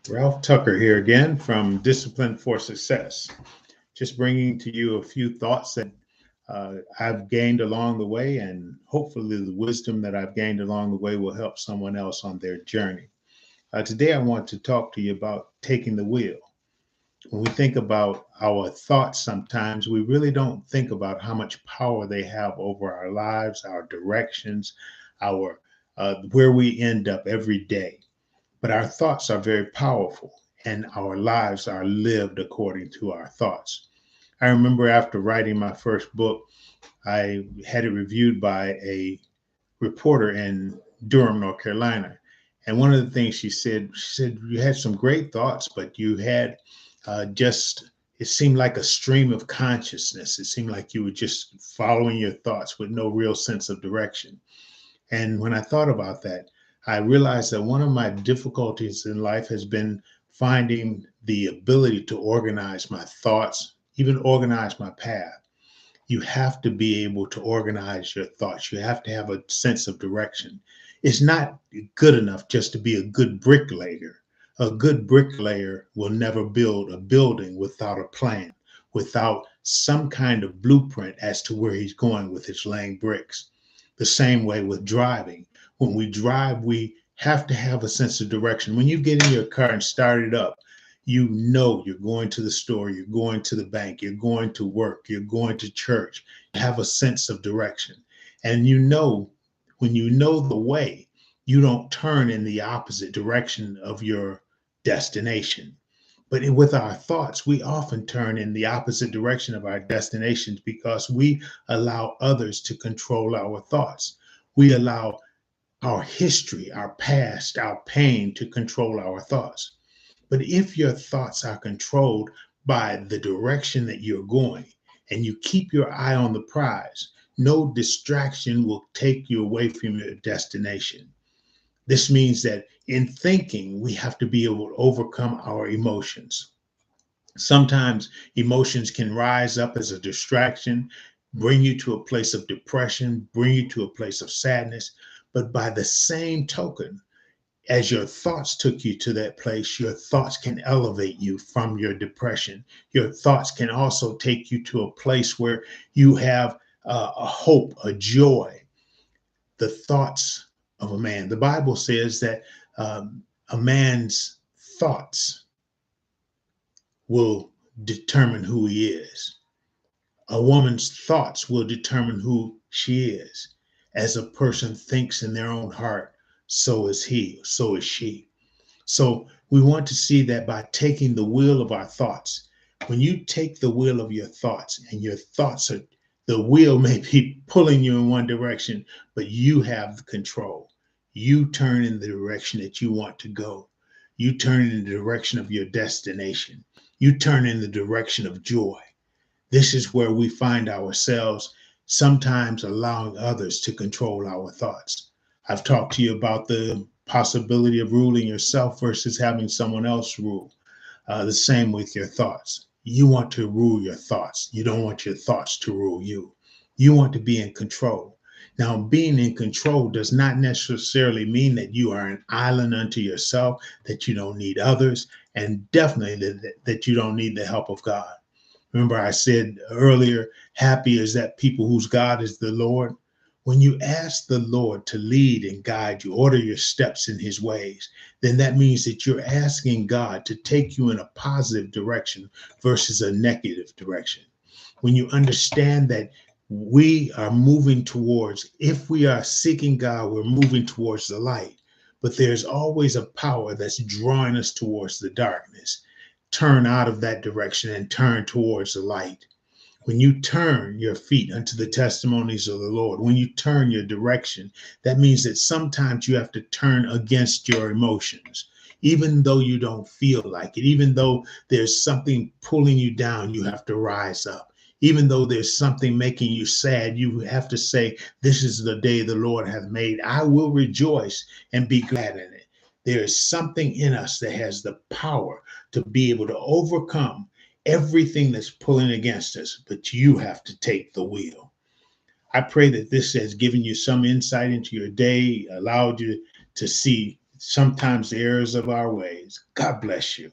Ralph Tucker here again from Discipline for Success. Just bringing to you a few thoughts that I've gained along the way, and hopefully, the wisdom that I've gained along the way will help someone else on their journey. Today, I want to talk to you about taking the wheel. When we think about our thoughts, sometimes we really don't think about how much power they have over our lives, our directions, our where we end up every day. But our thoughts are very powerful, and our lives are lived according to our thoughts. I remember after writing my first book, I had it reviewed by a reporter in Durham, North Carolina. And one of the things she said, you had some great thoughts, but you had it seemed like a stream of consciousness. It seemed like you were just following your thoughts with no real sense of direction. And when I thought about that, I realized that one of my difficulties in life has been finding the ability to organize my thoughts, even organize my path. You have to be able to organize your thoughts. You have to have a sense of direction. It's not good enough just to be a good bricklayer. A good bricklayer will never build a building without a plan, without some kind of blueprint as to where he's going with his laying bricks. The same way with driving. When we drive, we have to have a sense of direction. When you get in your car and start it up, you know you're going to the store, you're going to the bank, you're going to work, you're going to church. You have a sense of direction. And you know, when you know the way, you don't turn in the opposite direction of your destination. But with our thoughts, we often turn in the opposite direction of our destinations because we allow others to control our thoughts. We allow our history, our past, our pain to control our thoughts. But if your thoughts are controlled by the direction that you're going and you keep your eye on the prize, no distraction will take you away from your destination. This means that in thinking, we have to be able to overcome our emotions. Sometimes emotions can rise up as a distraction, bring you to a place of depression, bring you to a place of sadness. But by the same token, as your thoughts took you to that place, your thoughts can elevate you from your depression. Your thoughts can also take you to a place where you have a hope, a joy. The thoughts of a man. The Bible says that a man's thoughts will determine who he is. A woman's thoughts will determine who she is. As a person thinks in their own heart, so is he, so is she. So we want to see that by taking the wheel of our thoughts. When you take the wheel of your thoughts and your thoughts are, the wheel may be pulling you in one direction, but you have the control. You turn in the direction that you want to go. You turn in the direction of your destination. You turn in the direction of joy. This is where we find ourselves sometimes allowing others to control our thoughts. I've talked to you about the possibility of ruling yourself versus having someone else rule. The same with your thoughts. You want to rule your thoughts. You don't want your thoughts to rule you. You want to be in control. Now, being in control does not necessarily mean that you are an island unto yourself, that you don't need others, and definitely that you don't need the help of God. Remember, I said earlier, happy is that people whose God is the Lord. When you ask the Lord to lead and guide you, order your steps in his ways, then that means that you're asking God to take you in a positive direction versus a negative direction. When you understand that we are moving towards, if we are seeking God, we're moving towards the light. But there's always a power that's drawing us towards the darkness. Turn out of that direction and turn towards the light. When you turn your feet unto the testimonies of the Lord, when you turn your direction, that means that sometimes you have to turn against your emotions. Even though you don't feel like it, even though there's something pulling you down, you have to rise up. Even though there's something making you sad, you have to say, this is the day the Lord hath made. I will rejoice and be glad in it. There is something in us that has the power to be able to overcome everything that's pulling against us, but you have to take the wheel. I pray that this has given you some insight into your day, allowed you to see sometimes the errors of our ways. God bless you.